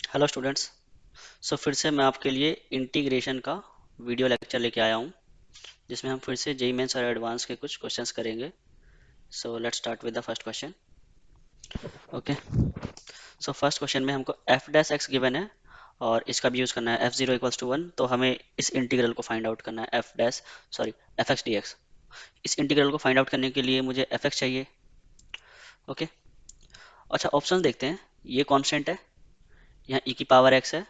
Hello students. फिर से मैं आपके लिए इंटीग्रेशन का वीडियो लेक्चर लेके आया हूँ, जिसमें हम फिर से जेई मेंस और एडवांस के कुछ क्वेश्चंस करेंगे। Let's start with the first question. Okay. First question में हमको एफ डैश एक्स गिवन है और इसका भी यूज़ करना है f0 = 1, तो हमें इस इंटीग्रल को फाइंड आउट करना है एफ एक्स डी एक्स। इस इंटीग्रल को फाइंड आउट करने के लिए मुझे एफ एक्स चाहिए। ओके। अच्छा, ऑप्शन देखते हैं। ये कॉन्स्टेंट है, यहाँ ई की पावर एक्स है,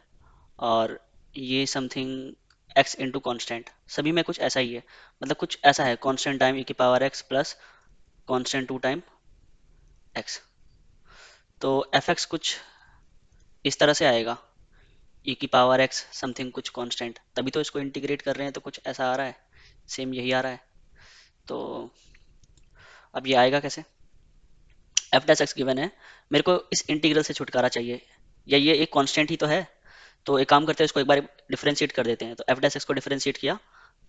और ये समथिंग x इंटू कॉन्स्टेंट, सभी में कुछ ऐसा ही है। मतलब कुछ ऐसा है, कॉन्स्टेंट टाइम ई की power x plus constant 2 time x। तो एफ एक्स कुछ इस तरह से आएगा, ई की पावर x समथिंग कुछ कॉन्स्टेंट, तभी तो इसको इंटीग्रेट कर रहे हैं, तो कुछ ऐसा आ रहा है, सेम यही आ रहा है। तो अब ये आएगा कैसे? एफ डैश एक्स गिवन है, मेरे को इस इंटीग्रल से छुटकारा चाहिए, या ये एक कांस्टेंट ही तो है। तो एक काम करते हैं, इसको एक बार डिफरेंशिएट कर देते हैं। तो एफ डैश एक्स को डिफरेंशिएट किया,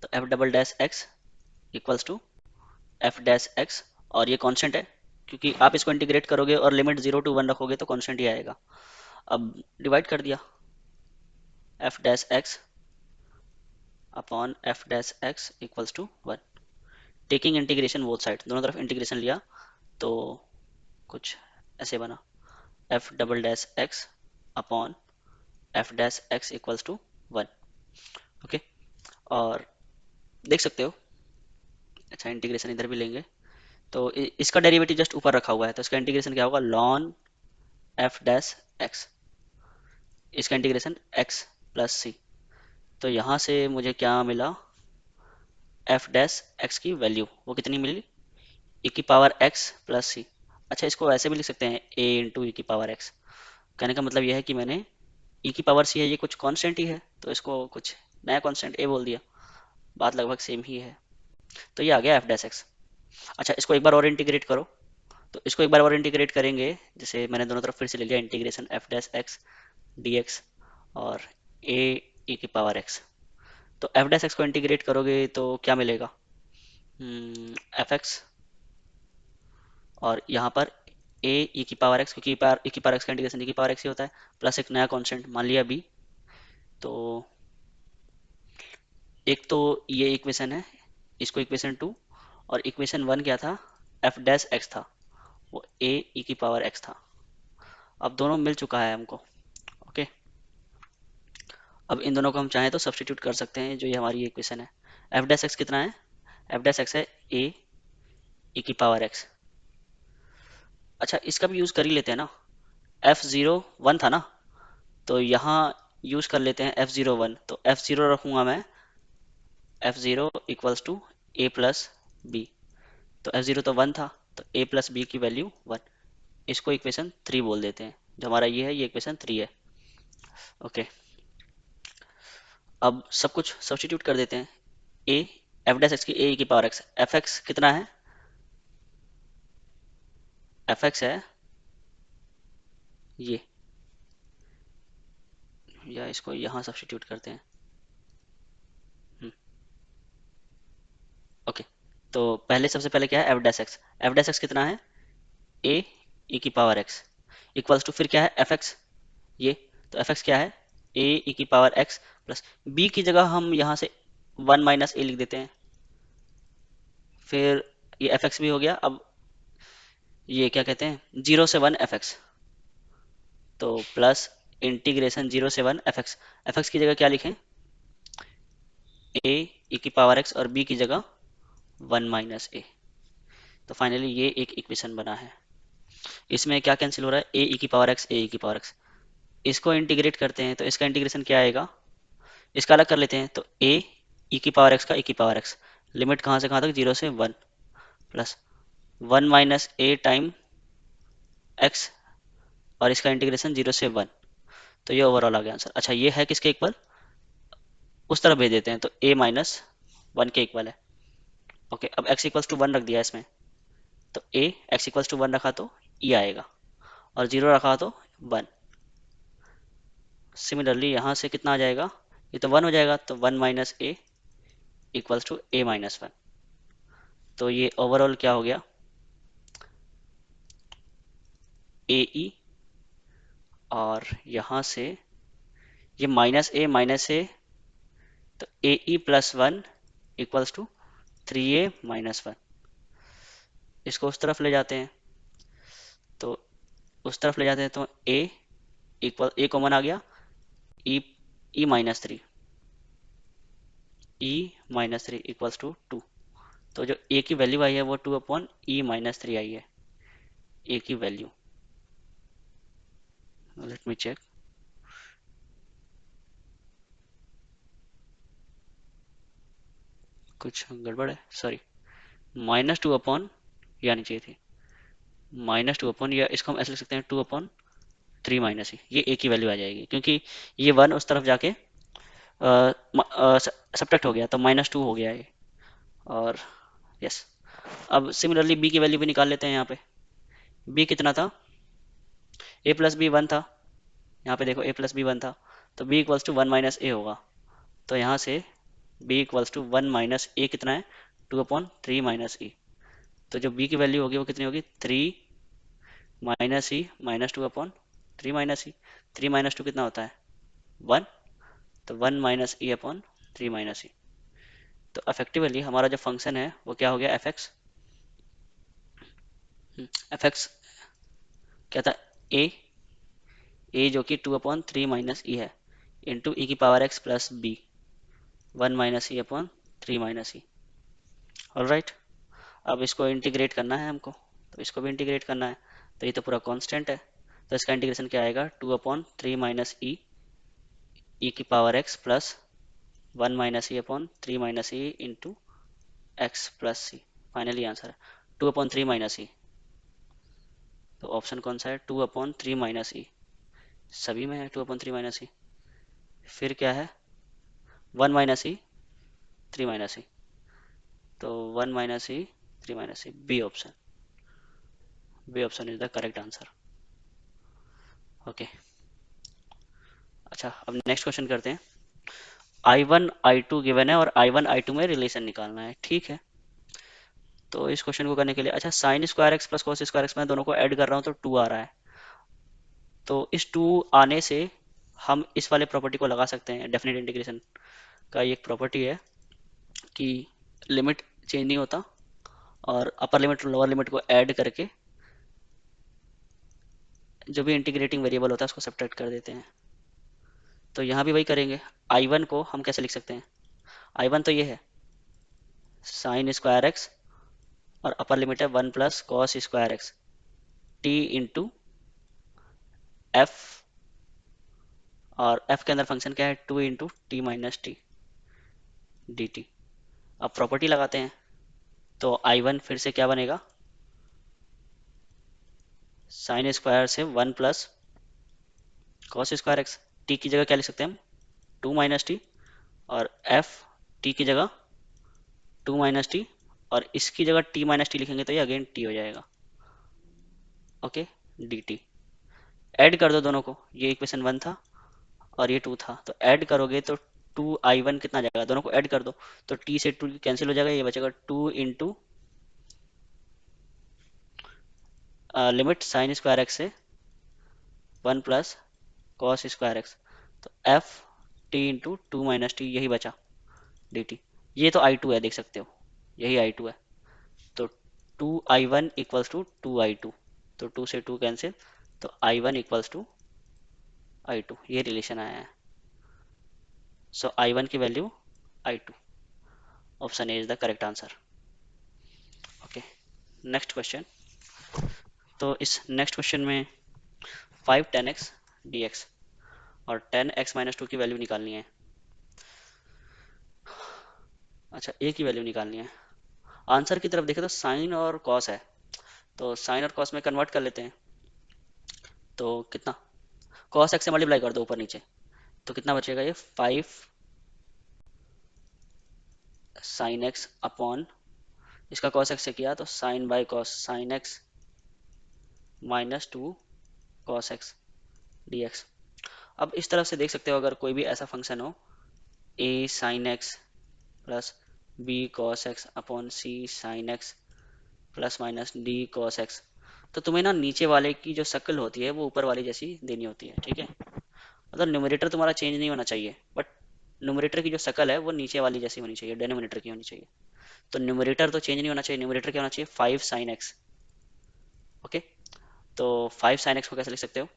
तो F double dash X equals to F dash X, और ये कांस्टेंट है, क्योंकि आप इसको इंटीग्रेट करोगे और लिमिट 0 to 1 रखोगे तो कांस्टेंट ही आएगा। अब डिवाइड कर दिया, F dash X upon F dash X equals to 1। Taking integration both side, दोनों तरफ इंटीग्रेशन लिया, तो कुछ ऐसे बना, F double dash X upon F dash X equals to 1। Okay. और देख सकते हो, अच्छा इंटीग्रेशन इधर भी लेंगे, तो इसका डेरिवेटिव जस्ट ऊपर रखा हुआ है, तो इसका इंटीग्रेशन क्या होगा, लॉन एफ डैश एक्स, इसका इंटीग्रेशन x प्लस सी। तो यहाँ से मुझे क्या मिला, एफ डैश एक्स की वैल्यू वो कितनी मिली, e की पावर x प्लस सी। अच्छा, इसको ऐसे भी लिख सकते हैं, a इंटू ई की पावर x। कहने का मतलब यह है कि मैंने e की पावर c है, ये कुछ कांस्टेंट ही है, तो इसको कुछ नया कांस्टेंट a बोल दिया। बात लगभग सेम ही है। तो ये आ गया एफ डैश एक्स। अच्छा, इसको एक बार और इंटीग्रेट करो। तो इसको एक बार और इंटीग्रेट करेंगे, जैसे मैंने दोनों तरफ फिर से ले लिया integration F dash x D x और a e की पावर x। तो एफ डैश एक्स को इंटीग्रेट करोगे तो क्या मिलेगा, एफ एक्स, और यहाँ पर ए ई की पावर एक्स, क्योंकि ई की पावर एक्स का इंटीग्रेशन ई की पावर एक्स ही होता है, प्लस एक नया कॉन्स्टेंट मान लिया बी। तो एक तो ये इक्वेशन है, इसको इक्वेशन 2, और इक्वेशन 1 क्या था, एफ डैश एक्स था, वो ए ई की पावर एक्स था। अब दोनों मिल चुका है हमको। ओके। अब इन दोनों को हम चाहें तो सब्सटीट्यूट कर सकते हैं, जो ये हमारी इक्वेशन है। एफ डैश एक्स कितना है, एफ डैश एक्स है ए ई की पावर एक्स। अच्छा, इसका भी यूज़ कर ही लेते हैं ना, f0 1 था ना, तो यहाँ यूज़ कर लेते हैं f0 1। तो f0 रखूँगा मैं, f0 equals to a plus B. तो f0 तो 1 था, तो a प्लस बी की वैल्यू 1। इसको इक्वेशन 3 बोल देते हैं, जो हमारा ये है, ये इक्वेशन 3 है। ओके। अब सब कुछ सब्सटीट्यूट कर देते हैं। a एफ डैश एक्स की a की पावर x, एफ एक्स कितना है, एफ एक्स है ये, या इसको यहाँ सब्सटीट्यूट करते हैं। ओके। तो पहले सबसे पहले क्या है, F dash x, F dash x कितना है, ए ई की पावर एक्स इक्वल्स टू, फिर क्या है एफ एक्स, ये, तो एफ एक्स क्या है, ए ई की पावर एक्स प्लस बी की जगह हम यहाँ से 1 - a लिख देते हैं। फिर ये एफ एक्स भी हो गया। अब ये क्या कहते हैं, 0 से 1 एफ एक्स, तो प्लस इंटीग्रेशन 0 से 1 एफ एक्स। एफ एक्स की जगह क्या लिखें, ए ई की पावर एक्स, और बी की जगह 1 - a। तो फाइनली ये एक इक्वेशन बना है। इसमें क्या कैंसिल हो रहा है, ए ई की पावर एक्स, ए ई की पावर एक्स। इसको इंटीग्रेट करते हैं, तो इसका इंटीग्रेशन क्या आएगा, इसका अलग कर लेते हैं। तो ए ई की पावर एक्स का ई की पावर एक्स, लिमिट कहाँ से कहाँ तक, 0 से 1, प्लस 1 - a टाइम एक्स, और इसका इंटीग्रेशन 0 से 1। तो ये ओवरऑल आ गया आंसर। अच्छा, ये है किसके इक्वल, उस तरफ भेज देते हैं, तो a - 1 के इक्वल है। ओके। अब x इक्वल्स टू 1 रख दिया इसमें, तो a x इक्वल्स टू 1 रखा तो e आएगा, और 0 रखा तो 1। सिमिलरली यहाँ से कितना आ जाएगा, ये तो 1 हो जाएगा, तो 1 - a इक्वल्स टू a - 1। तो ये ओवरऑल क्या हो गया, ए ई और यहाँ से ये माइनस ए, तो A E plus one equals to 3a-1। इसको उस तरफ ले जाते हैं, तो उस तरफ ले जाते हैं तो ए कॉमन आ गया, ई E minus three equals to 2। तो जो ए की वैल्यू आई है वो 2/e-3 आई है, ए की वैल्यू। Let me check. कुछ गड़बड़ है, सॉरी। -2 ये आनी चाहिए थी, -2 या इसको हम ऐसे लिख सकते हैं 2/3 - ये ए की वैल्यू आ जाएगी, क्योंकि ये 1 उस तरफ जाके सब्ट्रैक्ट हो गया तो -2 हो गया ये। और यस, अब सिमिलरली बी की वैल्यू भी निकाल लेते हैं। यहाँ पे बी कितना था, ए प्लस बी 1 था। यहाँ पे देखो ए प्लस बी 1 था, तो बी इक्वल्स टू 1 - ए होगा। तो यहाँ से बी इक्वल्स टू 1 - ए कितना है, 2/3 - ई। तो जो बी की वैल्यू होगी वो कितनी होगी, 3 - e -2/3 - ई। 3 - 2 कितना होता है, 1। तो 1 - e/3 - ई। तो अफेक्टिवली हमारा जो फंक्शन है वो क्या हो गया, एफ एक्स क्या था, ए जो कि 2/3 - ई है, into e⁻x plus B 1 - e/3 - E. All right. अब इसको इंटीग्रेट करना है हमको, तो इसको भी इंटीग्रेट करना है। तो ये तो पूरा कांस्टेंट है, तो इसका इंटीग्रेशन क्या आएगा, 2/3 - e⁻x plus 1 - e/3 - E into X plus C. Finally answer है 2/3 - ई। तो ऑप्शन कौन सा है, 2/3 - ई। सभी में है 2/3 - ई। फिर क्या है, 1 - e/3 - ई। तो 1 - e/3 - E, B option is the correct answer. Okay, अच्छा अब नेक्स्ट क्वेश्चन करते हैं। I1 I2 गिवन है और I1 I2 में रिलेशन निकालना है, ठीक है। तो इस क्वेश्चन को करने के लिए, अच्छा sign square x plus cos square x, मैं दोनों को ऐड कर रहा हूँ तो 2 आ रहा है। तो इस 2 आने से हम इस वाले प्रॉपर्टी को लगा सकते हैं। डेफिनेट इंटीग्रेशन का एक प्रॉपर्टी है कि लिमिट चेंज नहीं होता, और अपर लिमिट और लोअर लिमिट को ऐड करके जो भी इंटीग्रेटिंग वेरिएबल होता है उसको सब्ट्रैक्ट कर देते हैं। तो यहाँ भी वही करेंगे। I1 को हम कैसे लिख सकते हैं, I1 तो ये है साइन स्क्वायर एक्स, और अपर लिमिट है 1 plus cos square x T into F, और एफ के अंदर फंक्शन क्या है, 2 × t - dt। अब प्रॉपर्टी लगाते हैं, तो I1 फिर से क्या बनेगा, साइन स्क्वायर से 1 plus cos square x, T की जगह क्या लिख सकते हैं हम, 2 - t, और एफ टी की जगह 2 - t, और इसकी जगह t - t लिखेंगे तो ये अगेन t हो जाएगा। Okay, dt। ऐड कर दो दोनों को, ये इक्वेशन 1 था और ये 2 था, तो ऐड करोगे तो 2I1 कितना जाएगा, दोनों को ऐड कर दो तो t से 2 कैंसिल हो जाएगा, ये बचेगा 2 into limit sign square x से 1 प्लस कॉस स्क्वायर एक्स, तो एफ टी इंटू 2 - t, यही बचा dt। ये तो I2 है, देख सकते हो यही I2 है। तो 2I1 इक्वल्स टू 2I2, तो 2 से 2 कैंसिल, तो I1 इक्वल्स टू I2, ये रिलेशन आया है। सो I1 की value I2, option A is the correct answer. Okay, next question. तो इस नेक्स्ट क्वेश्चन में 5 tan x dx और tan x - 2 की वैल्यू निकालनी है। अच्छा, ए की वैल्यू निकालनी है। आंसर की तरफ देखें तो साइन और कॉस है, तो साइन और कॉस में कन्वर्ट कर लेते हैं। तो कितना, कॉस एक्स से मल्टीप्लाई कर दो ऊपर नीचे, तो कितना बचेगा, ये 5 साइन एक्स अपॉन, इसका कॉस एक्स से किया तो sine by cos sine X -2 cos X dx। अब इस तरफ से देख सकते हो, अगर कोई भी ऐसा फंक्शन हो, a sign x plus b cos x upon c sign x plus minus d cos X, तो तुम्हें ना नीचे वाले की जो शक्ल होती है वो ऊपर वाली जैसी देनी होती है, ठीक है। मतलब न्यूमरेटर तुम्हारा चेंज नहीं होना चाहिए, बट न्यूमरेटर की जो शक्ल है वो नीचे वाली जैसी होनी चाहिए, डेनोमिनेटर की होनी चाहिए। तो न्यूमरेटर तो चेंज नहीं होना चाहिए, न्यूमरेटर क्या होना चाहिए, 5 sin x। ओके, तो 5 sin x को कैसे लिख सकते हो,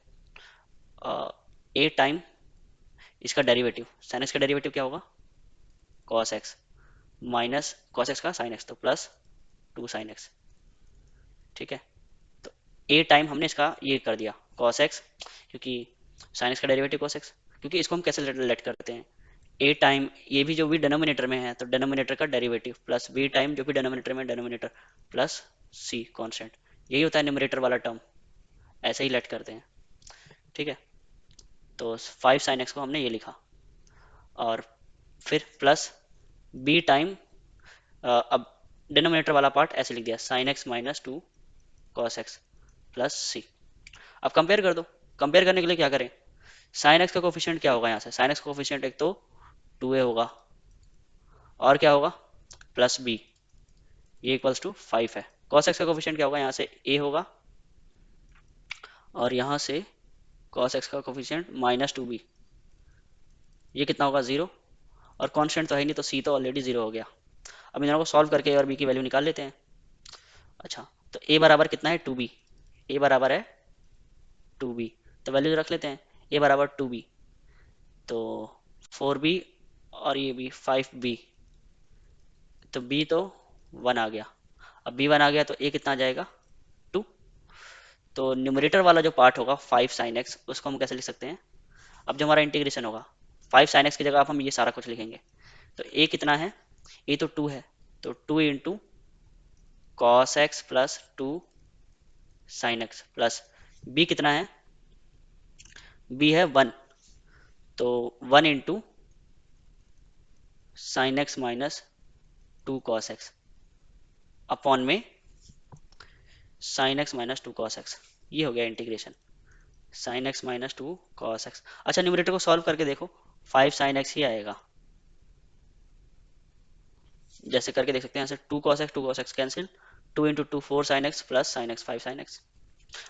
ए टाइम इसका डेरिवेटिव, साइन एक्स का डेरिवेटिव क्या होगा, cos x, minus cos x का साइन एक्स, तो प्लस 2 sin x, ठीक है। तो ए टाइम हमने इसका ये कर दिया कॉस एक्स, क्योंकि साइन एक्स का डेरिवेटिव कॉस एक्स, क्योंकि इसको हम कैसे लेट करते हैं, ए टाइम ये भी जो भी डिनोमिनेटर में है तो डिनोमिनेटर का डेरिवेटिव प्लस बी टाइम जो भी डिनोमिनेटर में डिनोमिनेटर प्लस सी कांस्टेंट, यही होता है न्यूमरेटर वाला टर्म, ऐसे ही लेट करते हैं, ठीक है। तो 5 sin x को हमने ये लिखा, और फिर प्लस बी टाइम, अब डिनोमिनेटर वाला पार्ट ऐसे लिख दिया, sine X minus 2 cos x plus सी। अब कंपेयर कर दो, कंपेयर करने के लिए क्या करें, साइन एक्स का कोफिशिएंट क्या होगा, यहाँ से साइन एक्स का कोफिशिएंट एक तो 2a होगा, और क्या होगा प्लस b, ये इक्वल्स टू 5 है। कॉस एक्स का कोफिशिएंट क्या होगा, यहाँ से a होगा, और यहाँ से कॉस एक्स का कोफिशिएंट -2b, ये कितना होगा 0, और कांस्टेंट तो है नहीं तो c तो ऑलरेडी 0 हो गया। अब इन दोनों को सॉल्व करके a और b की वैल्यू निकाल लेते हैं। अच्छा, तो a बराबर कितना है 2b, a बराबर है 2b, तो वैल्यू रख लेते हैं, a बराबर 2b, तो 4b, और ये भी 5b, तो b तो 1 आ गया। अब b 1 आ गया तो a कितना आ जाएगा 2। तो न्यूमरेटर वाला जो पार्ट होगा 5 sin x, उसको हम कैसे लिख सकते हैं, अब जो हमारा इंटीग्रेशन होगा 5 sin x की जगह आप हम ये सारा कुछ लिखेंगे, तो a कितना है, a तो 2 है, तो 2 into cos X plus 2 sin x plus b कितना है, b है 1, तो 1 into sine X minus 2 cos x upon में sine X minus 2 cos x, ये हो गया integration, sine X minus 2 cos x। अच्छा, न्यूमरेटर को सॉल्व करके देखो, 5 sin x ही आएगा, जैसे करके देख सकते हैं, यहाँ से 2 cos x cancel, 2 into 2 4 sin x plus sine x 5 sin x।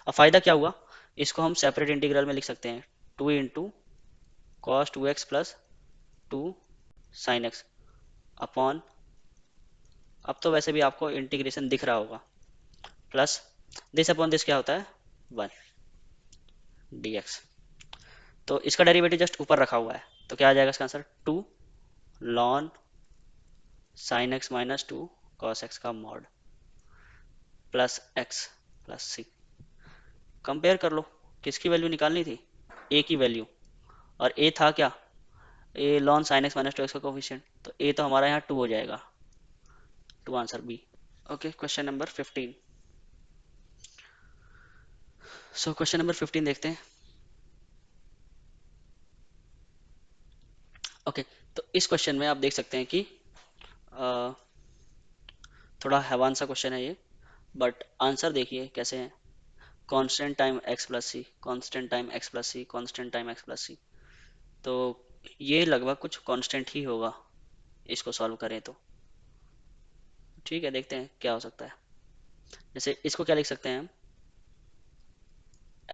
अब फायदा क्या हुआ, इसको हम सेपरेट इंटीग्रल में लिख सकते हैं, 2 into cos 2x plus 2 sin x upon, अब तो वैसे भी आपको इंटीग्रेशन दिख रहा होगा, प्लस दिस अपॉन दिस क्या होता है 1 dx। तो इसका डेरिवेटिव जस्ट ऊपर रखा हुआ है, तो क्या आ जाएगा इसका answer, 2 ln sign X minus 2 cos x का मॉड प्लस x प्लस सी। कंपेयर कर लो, किसकी वैल्यू निकालनी थी, a की वैल्यू, और a था क्या, a ln sign X minus 2x का कोफिशिएंट, तो a तो हमारा यहाँ 2 हो जाएगा, 2 answer B. Okay, question number 15। So question number 15 देखते हैं। ओके, तो इस क्वेश्चन में आप देख सकते हैं कि अ, थोड़ा हैवान सा क्वेश्चन है ये, बट आंसर देखिए कैसे हैं, कांस्टेंट टाइम x प्लस सी, कांस्टेंट टाइम x प्लस सी, कांस्टेंट टाइम x प्लस सी, तो ये लगभग कुछ कांस्टेंट ही होगा, इसको सॉल्व करें तो। ठीक है, देखते हैं क्या हो सकता है। जैसे इसको क्या लिख सकते हैं हम,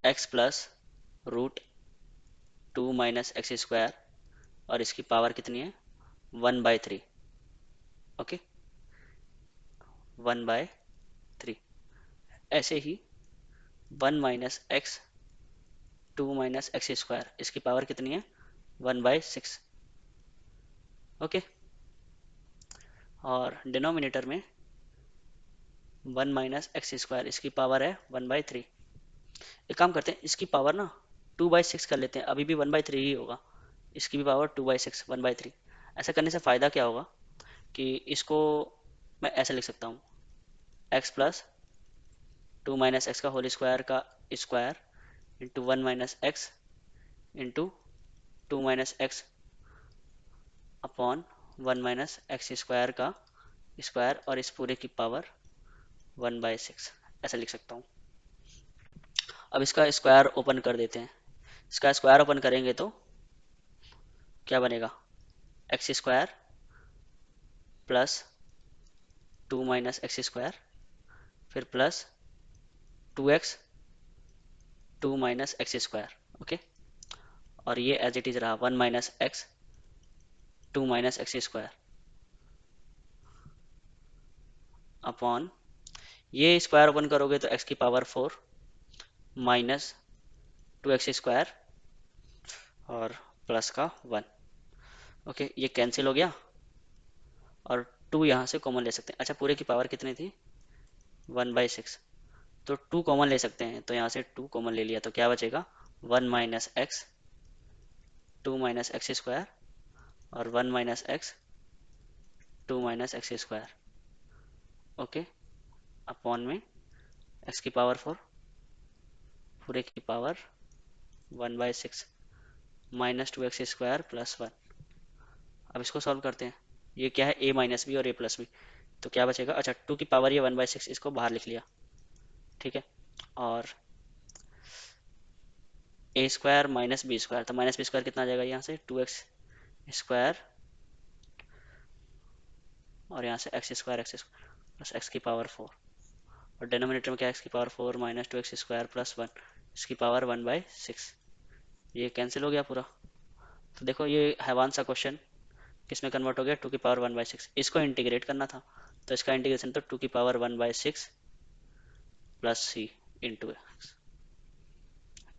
x प्लस √2 - x² और इसकी पावर कितनी है 1/3। ओके, 1/3, ऐसे ही 1 - x 2 - x², इसकी पावर कितनी है 1/6। ओके, और डिनोमिनेटर में 1 - x², इसकी पावर है 1/3। एक काम करते हैं, इसकी पावर ना 2/6 कर लेते हैं, अभी भी 1/3 ही होगा, इसकी भी पावर 2/6 1/3। ऐसा करने से फ़ायदा क्या होगा कि इसको मैं ऐसे लिख सकता हूँ, x प्लस 2 - x का होल स्क्वायर का square into 1 - x into 2 - x upon 1 - x² का स्क्वायर, और इस पूरे की पावर 1/6, ऐसा लिख सकता हूँ। अब इसका स्क्वायर ओपन कर देते हैं, इसका स्क्वायर ओपन करेंगे तो क्या बनेगा, x² प्लस 2 - x², फिर plus 2x 2 minus x square, okay. और ये एज इट इज रहा 1 minus x 2 minus x square upon, ये स्क्वायर ओपन करोगे तो एक्स की पावर 4 माइनस 2x स्क्वायर और प्लस का 1, ओके। ये कैंसिल हो गया और 2 यहाँ से कॉमन ले सकते हैं। अच्छा, पूरे की पावर कितनी थी? 1/6, तो 2 कॉमन ले सकते हैं, तो यहाँ से 2 कॉमन ले लिया तो क्या बचेगा? 1 minus x 2 minus x square और 1 minus x 2 minus x square, okay, upon में एक्स की पावर 4 पूरे की power 1/6 minus 2x square plus 1। अब इसको सॉल्व करते हैं। ये क्या है? a माइनस बी और a प्लस बी, तो क्या बचेगा? अच्छा, 2 की पावर ये 1/6, इसको बाहर लिख लिया, ठीक है। और a square minus B square, तो माइनस बी स्क्वायर कितना आ जाएगा यहाँ से? 2x स्क्वायर और यहाँ से एक्स स्क्वायर प्लस एक्स की पावर 4, और डिनोमिनेटर में क्या? एक्स की power 4 minus 2x square plus 1, इसकी पावर 1/6। ये कैंसिल हो गया पूरा। तो देखो ये हैवान सा क्वेश्चन किसमें कन्वर्ट हो गया? 2 की पावर 1/6। इसको इंटीग्रेट करना था, तो इसका इंटीग्रेशन तो 2 की power 1/6 plus C into x,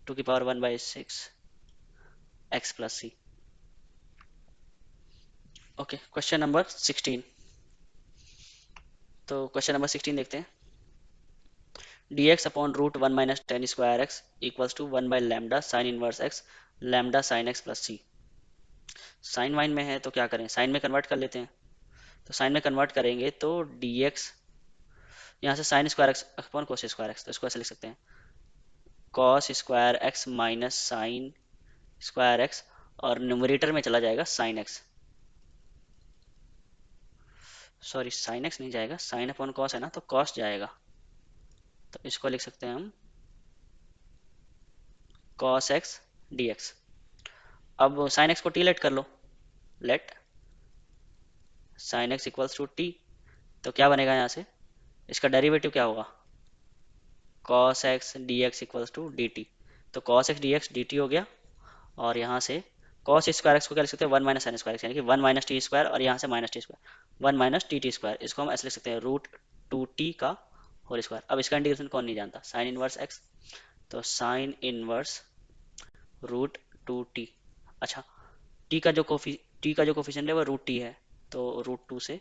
2 की power 1/6 x plus C, okay. Question number 16, तो क्वेश्चन नंबर 16 देखते हैं। dx upon root 1 minus ten square x equals to 1 by lambda sine inverse x lambda sine x plus C. Sine वाइन में है तो क्या करें? साइन में कन्वर्ट कर लेते हैं। तो साइन में कन्वर्ट करेंगे तो dx यहाँ से sign square x upon cos square x, तो इसको ऐसे लिख सकते हैं cos square x minus sign square x, और न्यूमरेटर में चला जाएगा sine x, sorry sine x नहीं जाएगा, साइन अपॉन कॉस है ना, तो कॉस जाएगा, तो इसको लिख सकते हैं हम कॉस एक्स डी एक्स। अब साइन एक्स को टी लेट कर लो, let sine X equals to T, तो क्या बनेगा यहाँ से? इसका डेरिवेटिव क्या होगा? Cos X D X equals to D T, तो cos X D X D T हो गया। और यहाँ से कॉस स्क्वायर एक्स को क्या लिख सकते हैं? 1 माइनस साइन स्क्वायर एक्स, यानी कि 1 माइनस टी स्क्वायर, और यहाँ से minus T square 1 minus T T square, इसको हम ऐसे लिख सकते हैं रूट 2t का होल स्क्वायर। अब इसका इंटीग्रेशन कौन नहीं जानता? साइन इनवर्स एक्स, तो साइन इनवर्स रूट 2t। अच्छा, टी का जो कोफिशिएंट है वो रूट टी है, तो रूट 2 से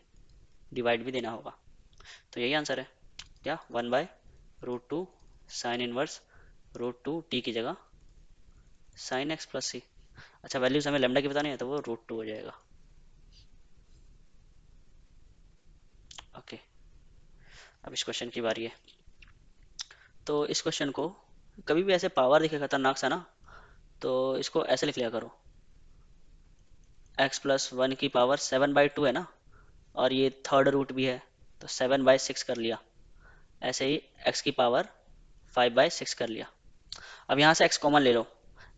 डिवाइड भी देना होगा, तो यही आंसर है क्या? 1/√2 साइन इनवर्स रूट 2 टी की जगह साइन एक्स प्लस सी। अच्छा, वैल्यूज हमें लेमडा की बतानी है, तो वो रूट 2 हो जाएगा, ओके। अब इस क्वेश्चन की बारी है। तो इस क्वेश्चन को कभी भी ऐसे पावर दिखे खतरनाक सा ना, तो इसको ऐसे लिख लिया करो, x प्लस 1 की पावर 7/2 है ना, और ये थर्ड रूट भी है, तो 7/6 कर लिया। ऐसे ही x की पावर 5/6 कर लिया। अब यहाँ से x कॉमन ले लो।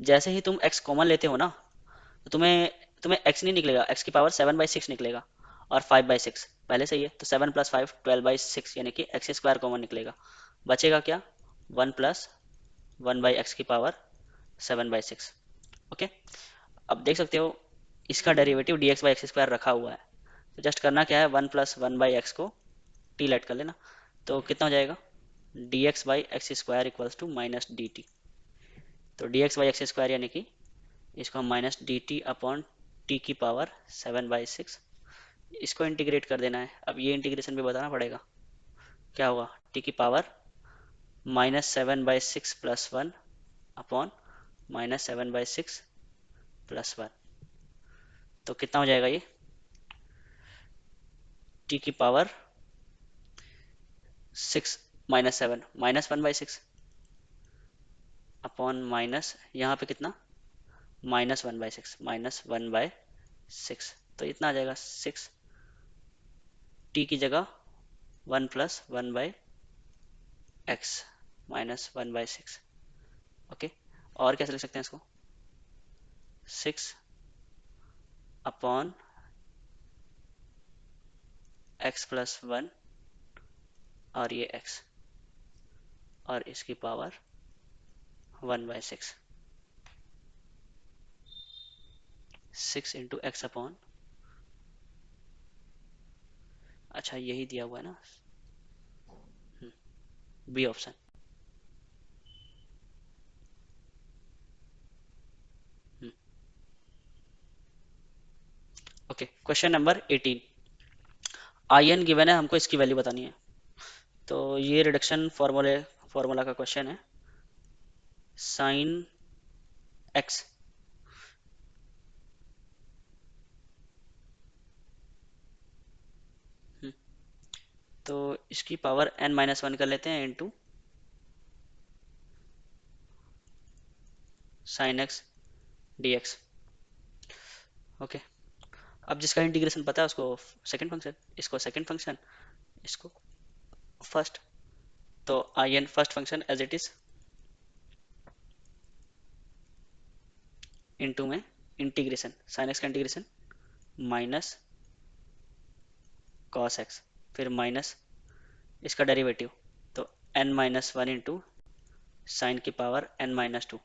जैसे ही तुम x कॉमन लेते हो ना, तो तुम्हें तुम्हें x नहीं निकलेगा, x की पावर 7/6 निकलेगा, और 5/6 पहले से ही है, तो 7 प्लस 5 12/6, यानी कि एक्स स्क्वायर कॉमन निकलेगा। बचेगा क्या? 1 प्लस 1/x की पावर 7/6, ओके। अब देख सकते हो इसका डेरिवेटिव dx/x² रखा हुआ है, तो जस्ट करना क्या है? 1 प्लस 1/x को टी लेट कर लेना, तो कितना हो जाएगा? dx/x² equals to minus D T, तो dx/x² यानी कि इसको हम minus D T upon T की पावर 7/6, इसको इंटीग्रेट कर देना है। अब ये इंटीग्रेशन भी बताना पड़ेगा, क्या होगा? टी की पावर -7/6 प्लस 1 अपॉन -7/6 प्लस 1, तो कितना हो जाएगा ये? टी की पावर 6 -7 -1/6 अपॉन माइनस यहाँ पे कितना? -1/6 -1/6, तो इतना आ जाएगा 6, टी की जगह 1 प्लस 1/x -1/6, ओके। और कैसे लिख सकते हैं इसको? 6 अपॉन x प्लस 1 और ये x, और इसकी पावर 1/6, 6 इंटू एक्स अपॉन, अच्छा यही दिया हुआ है ना, B option. Okay, question number 18। I N given है, हमको इसकी वैल्यू बतानी है। तो ये रिडक्शन फॉर्मूला का क्वेश्चन है। साइन एक्स, तो इसकी पावर n-1 कर लेते हैं into sine X D X. Okay, अब जिसका इंटीग्रेशन पता है उसको सेकंड फंक्शन, इसको सेकंड फंक्शन, इसको फर्स्ट। तो I N first function as it is into में इंटीग्रेशन साइन एक्स का इंटीग्रेशन माइनस कॉस एक्स, फिर माइनस इसका डेरिवेटिव, तो n-1 इंटू साइन की पावर n-2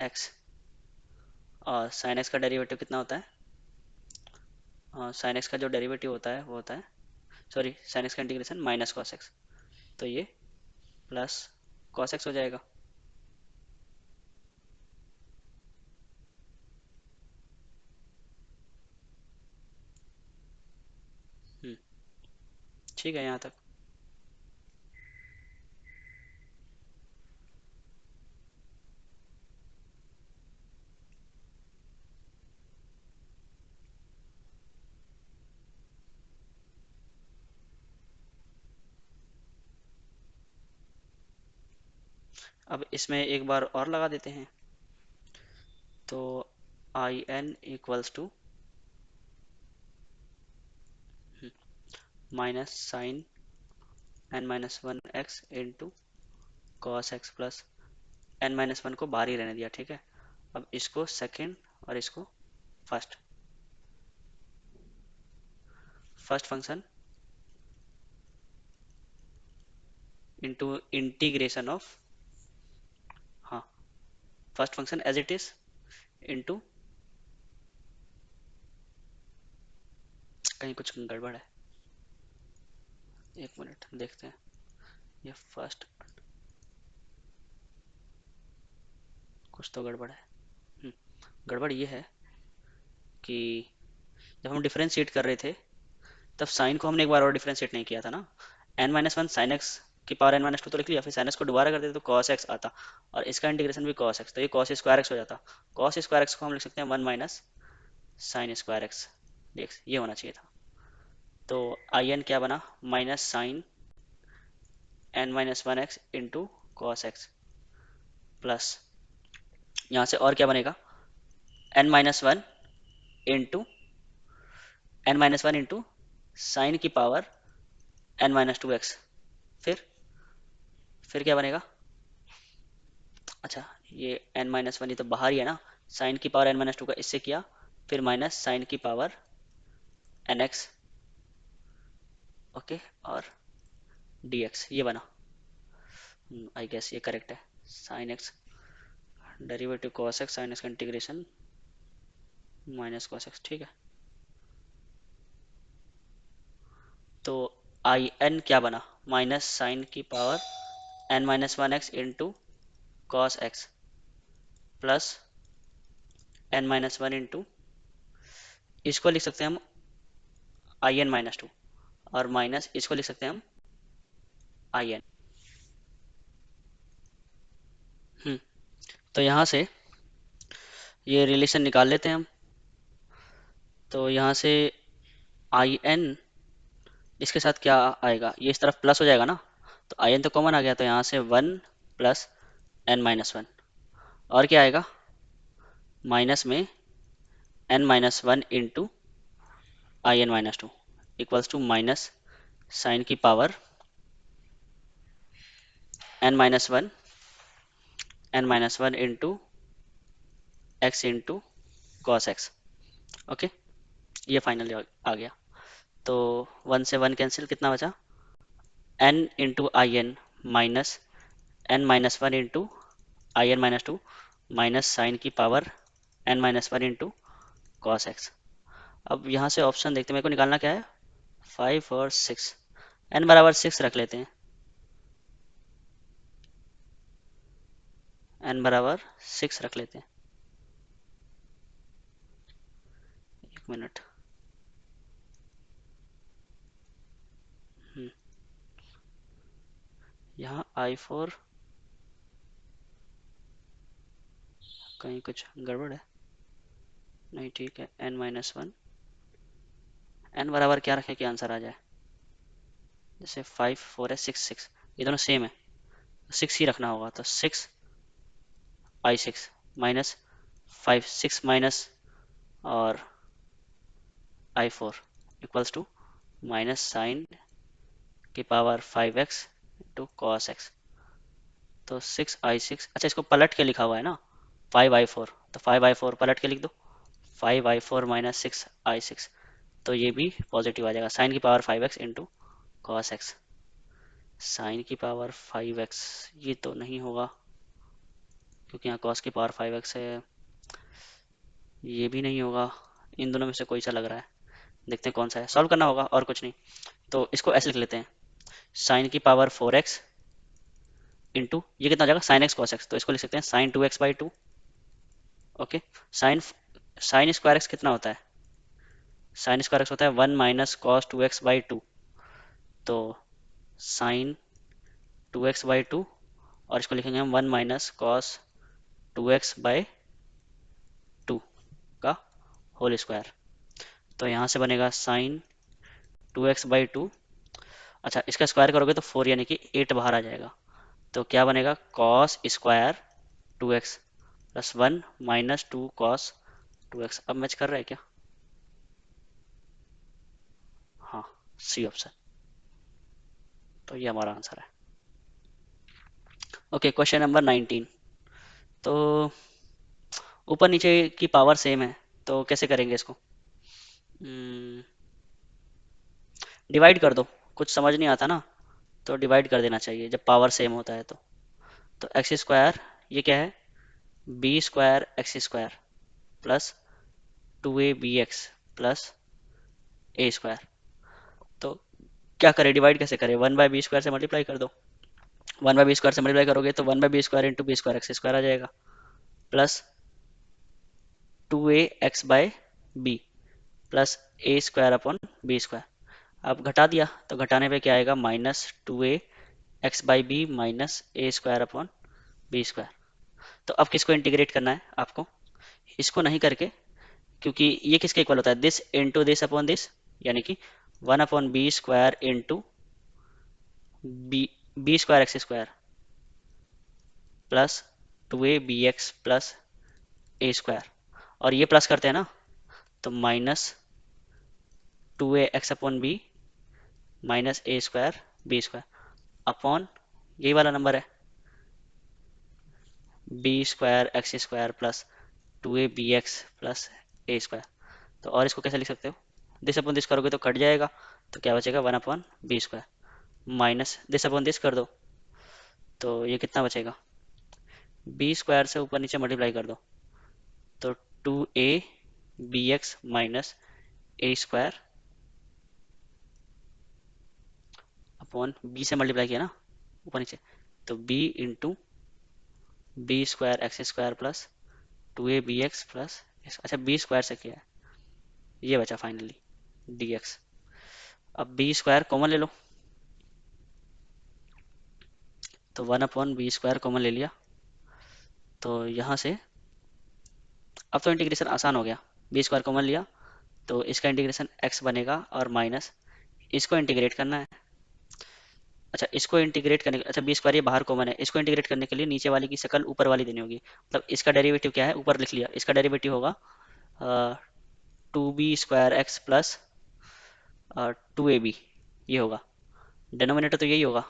एक्स। और साइन एक्स का डेरिवेटिव कितना होता है, साइन एक्स का जो डेरिवेटिव होता है वो होता है, सॉरी, साइन एक्स का इंटीग्रेशन माइनस कॉस एक्स, तो ये प्लस कॉस एक्स हो जाएगा। हम्म, ठीक है यहाँ तक। अब इसमें एक बार और लगा देते हैं, तो I N equals to minus sine n-1 X into cos X plus n-1 को बाहर ही रहने दिया, ठीक है। अब इसको सेकेंड और इसको first, first function into integration of, हाँ, first function as it is into, कहीं कुछ गड़बड़ है, एक मिनट देखते हैं। ये फर्स्ट, कुछ तो गड़बड़ है। हम्म, गड़बड़ ये है कि जब हम डिफरेंशिएट कर रहे थे तब साइन को हमने एक बार और डिफरेंशिएट नहीं किया था ना। n-1 साइन एक्स की पावर n-2 तो लिख लिया, फिर साइन एक्स को दोबारा करते तो cos x आता, और इसका इंटीग्रेशन भी cos x, तो ये cos स्क्वायर x हो जाता। cos स्क्वायर x को हम लिख सकते हैं 1 minus sign square x dx, ये होना चाहिए था। तो आई एन क्या बना, minus sine n-1 X into cos X plus, यहाँ से और क्या बनेगा, n-1 into n-1 into sine की पावर n-2 एक्स, फिर क्या बनेगा, अच्छा ये n-1 ये तो बाहर ही है ना, साइन की पावर n-2 का इससे किया, फिर माइनस साइन की पावर nx, ओके, और dx ये बना। आई गेस ये करेक्ट है, sine x derivative cos X sign X का इंटीग्रेशन माइनस कॉस एक्स, ठीक है। तो आई एन क्या बना, माइनस साइन की power n-1 X into cos X plus n-1 into, इसको लिख सकते हैं हम in-2, और माइनस इसको लिख सकते हैं हम in। तो यहाँ से ये रिलेशन निकाल लेते हैं हम। तो यहाँ से आई एन, इसके साथ क्या आएगा, ये इस तरफ प्लस हो जाएगा ना, तो आई एन तो कॉमन आ गया, तो यहाँ से 1 प्लस n-1, और क्या आएगा, माइनस में n-1 into in-2 equals to minus sine की power n-1 into X into cos X, okay, ये फाइनली आ गया। तो 1 से 1 कैंसिल, कितना बचा, n into I N minus n-1 into in-2 minus sine की power n-1 into cos X. अब यहाँ से ऑप्शन देखते हैं, मेरे को निकालना क्या है, 5 और 6। n बराबर 6 रख लेते हैं, n बराबर 6 रख लेते हैं। एक मिनट। यहाँ i4 कहीं कुछ गड़बड़ है, नहीं ठीक है, n-1 n बराबर क्या रखे कि आंसर आ जाए, जैसे 5 4 है, 6 6, ये दोनों सेम है, 6 ही रखना होगा, तो 6 माइनस 5, 6 माइनस और i4 equals to minus sine की power 5x into cos X. तो 6i6, अच्छा इसको पलट के लिखा हुआ है ना, 5i4, तो 5i4 पलट के लिख दो, 5i4 माइनस 6i6, तो ये भी पॉजिटिव आ जाएगा, साइन की power 5x into cos X. Sine की पावर 5x ये तो नहीं होगा, क्योंकि यहाँ कॉस की पावर 5x है, ये भी नहीं होगा, इन दोनों में से कोई सा लग रहा है, देखते हैं कौन सा है, सॉल्व करना होगा और कुछ नहीं। तो इसको ऐसे लिख लेते हैं, साइन की पावर 4x इंटू ये कितना हो जाएगा, साइन एक्स कॉस एक्स, तो इसको लिख सकते हैं sine 2x/2। Okay, sine sine square X कितना होता है, साइन स्क्वायर एक्स होता है 1 माइनस कॉस 2x/2, तो साइन 2x/2, और इसको लिखेंगे हम 1 माइनस कॉस 2x/2 का होल स्क्वायर। तो यहाँ से बनेगा साइन 2x/2, अच्छा इसका स्क्वायर करोगे तो 4 यानी कि 8 बाहर आ जाएगा, तो क्या बनेगा, cos square 2x plus 1 minus 2 cos 2x। अब मैच कर रहा है क्या, हाँ, सी ऑप्शन, तो ये हमारा आंसर है। Okay, question number 19। तो ऊपर नीचे की पावर सेम है, तो कैसे करेंगे इसको, डिवाइड कर दो, कुछ समझ नहीं आता ना, तो डिवाइड कर देना चाहिए जब पावर सेम होता है तो एक्स स्क्वायर ये क्या है, B square X square plus 2ab x plus A square. तो क्या करें, डिवाइड कैसे करें, 1/b² से मल्टीप्लाई कर दो, 1/b² से मल्टीप्लाई करोगे तो 1/b² into b² X square आ जाएगा, plus 2a x/b plus A square upon B square. अब घटा दिया तो घटाने पे क्या आएगा, minus 2a x/b minus A square upon B square. तो अब किसको इंटीग्रेट करना है आपको, इसको नहीं करके, क्योंकि ये किसके इक्वल होता है, this into this upon this, यानी कि 1/b² into b² X square plus 2ab x plus A square, और ये प्लस करते हैं ना, तो minus 2a x upon B minus A square B square upon यही वाला नंबर है, b² x² plus 2ab x plus A square. तो और इसको कैसे लिख सकते हो, दिस अपॉन दिस करोगे तो कट जाएगा, तो क्या बचेगा, 1/b² minus this upon this कर दो, तो ये कितना बचेगा, b² से ऊपर नीचे मल्टीप्लाई कर दो, तो 2ab x minus A square upon b से मल्टीप्लाई किया ना ऊपर नीचे, तो b into b² x² plus 2ab x plus, अच्छा b² से किया है, ये बचा फाइनली dx। अब b² कॉमन ले लो, तो 1/b² कॉमन ले लिया, तो यहाँ से अब तो इंटीग्रेशन आसान हो गया, b² कॉमन लिया तो इसका इंटीग्रेशन x बनेगा और माइनस इसको इंटीग्रेट करना है। अच्छा इसको इंटीग्रेट करने, अच्छा b² ये बाहर कॉमन है, इसको इंटीग्रेट करने के लिए नीचे वाली की शक्ल ऊपर वाली देनी होगी, मतलब इसका डेरिवेटिव क्या है, ऊपर लिख लिया, इसका डेरिवेटिव होगा 2b² x प्लस 2ab, ये होगा, डिनोमिनेटर तो यही होगा,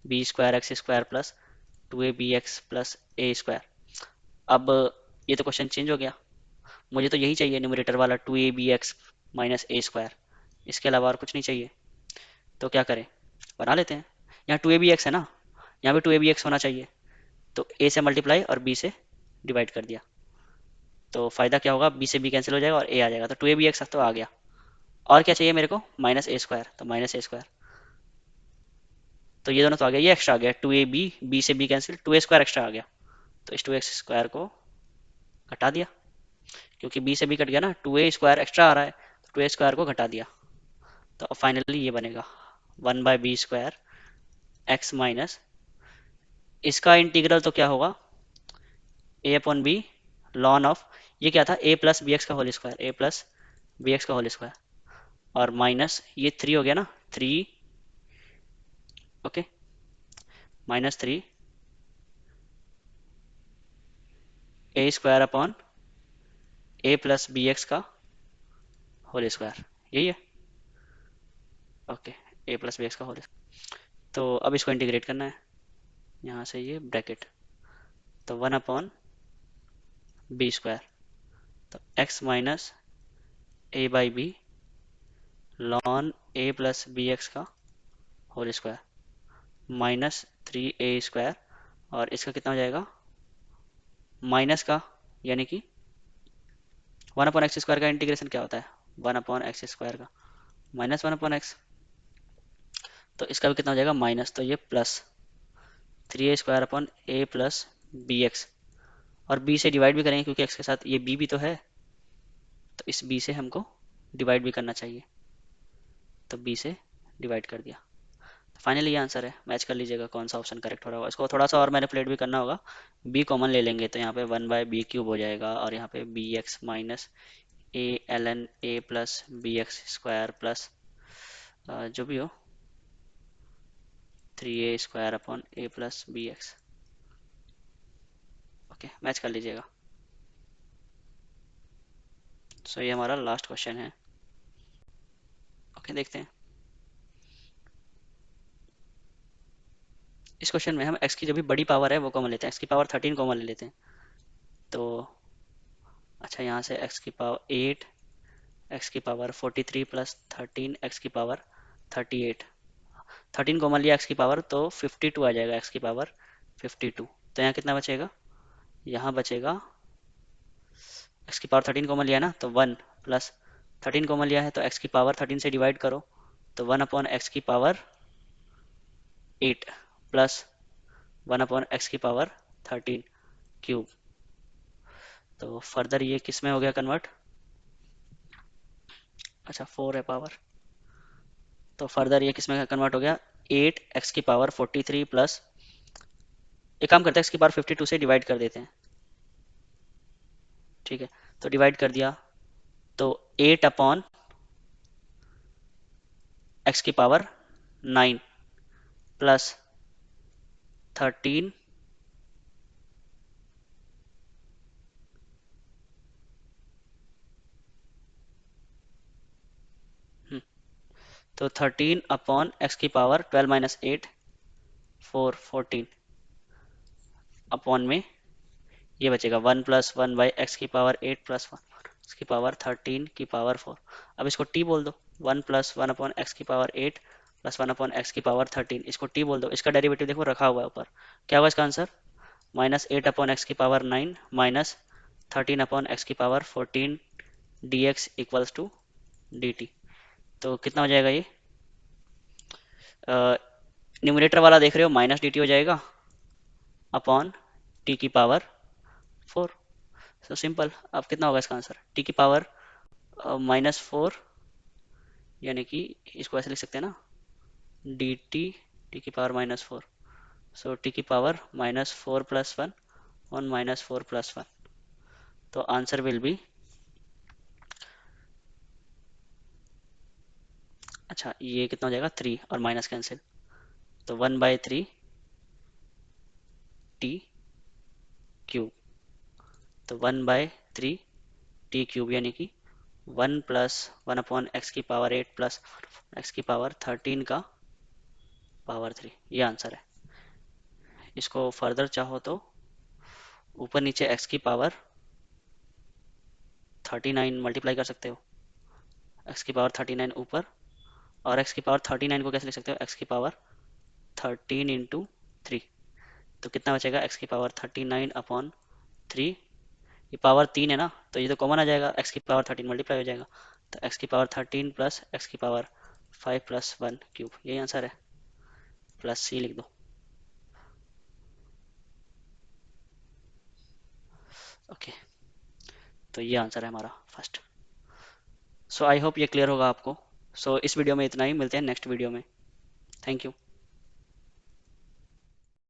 b² x² plus 2ab x plus A square. अब ये तो क्वेश्चन चेंज हो गया, मुझे तो यही चाहिए न्यूमरेटर वाला 2ab x minus A square, इसके अलावा और कुछ नहीं चाहिए, तो क्या करें, बना लेते हैं, यहाँ 2ab x है ना, यहाँ पे 2abx होना चाहिए, तो a से मल्टीप्लाई और b से डिवाइड कर दिया, तो फायदा क्या होगा, b से b कैंसिल हो जाएगा और a आ जाएगा, तो 2abx तो आ गया। और क्या चाहिए मेरे को, माइनस ए स्क्वायर, तो माइनस ए स्क्वायर, तो ये दोनों तो आ गया, ये एक्स्ट्रा आ गया, 2ab, b से b cancel, 2a square extra आ गया, तो इस 2x स्क्वायर को घटा दिया, क्योंकि b से b कट गया ना, 2a स्क्वायर एक्स्ट्रा आ रहा है, तो 2a स्क्वायर को घटा दिया, तो अब फाइनली ये बनेगा 1/b स्क्वायर x माइनस, इसका इंटीग्रल तो क्या होगा, a upon b ln of, ये क्या था, a प्लस बी एक्स का whole square, a plus B X का होल स्क्वायर, और माइनस ये 3 हो गया ना, 3, okay, minus 3 a square upon a plus B X का होल स्क्वायर, यही है, okay, a plus B X का होल, तो अब इसको इंटीग्रेट करना है, यहाँ से ये ब्रैकेट, तो 1 अपॉन बी स्क्वायर, तो x minus a by B लॉन a प्लस बी एक्स का whole square minus 3a square, और इसका कितना हो जाएगा, माइनस का, यानी कि 1 अपॉन एक्स स्क्वायर का इंटीग्रेशन क्या होता है, 1 अपॉन एक्स स्क्वायर का माइनस 1 अपॉन एक्स, तो इसका भी कितना हो जाएगा माइनस, तो ये plus 3a square upon a plus B X, और b से डिवाइड भी करेंगे क्योंकि x के साथ ये b भी तो है, तो इस b से हमको डिवाइड भी करना चाहिए, तो b से डिवाइड कर दिया, फाइनली ये आंसर है, मैच कर लीजिएगा कौन सा ऑप्शन करेक्ट हो रहा होगा, इसको थोड़ा सा और मैनिपुलेट भी करना होगा, b कॉमन ले लेंगे, तो यहाँ पे 1/b³ हो जाएगा, और यहाँ पे bx minus a ln a plus B X square plus जो भी हो 3a square upon a plus B X, okay, match कर लीजिएगा। सो ये हमारा लास्ट क्वेश्चन है, ओके, देखते हैं इस क्वेश्चन में हम x की जो भी बड़ी पावर है वो कॉमन लेते हैं, x की पावर 13 कॉमन ले लेते हैं, तो अच्छा, यहाँ से x की पावर 8, x की पावर 43 प्लस 13 x की पावर 38, 13 कॉमन लिया x की पावर, तो 52 आ जाएगा x की पावर 52, तो यहाँ कितना बचेगा, यहाँ बचेगा x की पावर 13 कॉमन लिया ना, तो 1 प्लस 13 कॉमन लिया है, तो x की पावर 13 से डिवाइड करो, तो 1 अपॉन एक्स की पावर 8 प्लस 1 अपॉन एक्स की पावर 13 क्यूब, तो फर्दर ये किस में हो गया कन्वर्ट, अच्छा 4 है पावर, तो फर्दर ये किस में कन्वर्ट हो गया, 8 एक्स की पावर 43 प्लस, एक काम करते हैं, एक्स की पावर 52 से डिवाइड कर देते हैं, ठीक है, तो डिवाइड कर दिया, तो 8 अपॉन एक्स की पावर 9 प्लस 13, तो 13 अपॉन एक्स की पावर 12 माइनस 8 4 14 अपॉन में ये बचेगा 1 प्लस 1 बाई एक्स की पावर 8 प्लस 1 एक्स की पावर 13 की पावर 4, अब इसको t बोल दो, 1 प्लस 1 अपॉन एक्स की पावर 8 प्लस 1 अपॉन एक्स की पावर 13, इसको t बोल दो, इसका डेरिवेटिव देखो रखा हुआ है ऊपर, क्या होगा इसका आंसर, माइनस 8 अपॉन एक्स की पावर 9 माइनस 13 अपॉन एक्स की power 14 dx equals to dt, तो कितना हो जाएगा ये, न्यूमरेटर वाला देख रहे हो, माइनस dt हो जाएगा अपॉन t की पावर 4, सो सिंपल, अब कितना होगा इसका आंसर, t की पावर -4, यानी कि इसको ऐसे लिख सकते हैं ना, dt t की पावर -4, सो t की पावर -4 प्लस 1 ऑन -4 प्लस 1, तो आंसर विल बी, अच्छा ये कितना हो जाएगा 3 और माइनस कैंसिल, तो 1/3 t क्यूब, तो 1/3 t क्यूब, यानी कि 1 प्लस 1 अपॉन एक्स की पावर 8 प्लस एक्स की पावर 13 का पावर 3, ये आंसर है। इसको फर्दर चाहो तो ऊपर नीचे एक्स की पावर 39 मल्टीप्लाई कर सकते हो, एक्स की पावर 39 ऊपर, और एक्स की पावर 39 को कैसे लिख सकते हो, एक्स की पावर 13 इंटू 3। तो कितना बचेगा, एक्स की पावर 39 अपॉन 3। ये पावर 3 है ना, तो ये तो कॉमन आ जाएगा, एक्स की पावर 13 मल्टीप्लाई हो जाएगा। तो एक्स की पावर 13 प्लस एक्स की पावर 5 प्लस 1 क्यूब, यही आंसर है। प्लस सी लिख दो। ओके, तो ये आंसर है हमारा फर्स्ट। सो आई होप ये क्लियर होगा आपको। सो इस वीडियो में इतना ही, मिलते हैं नेक्स्ट वीडियो में। Thank you.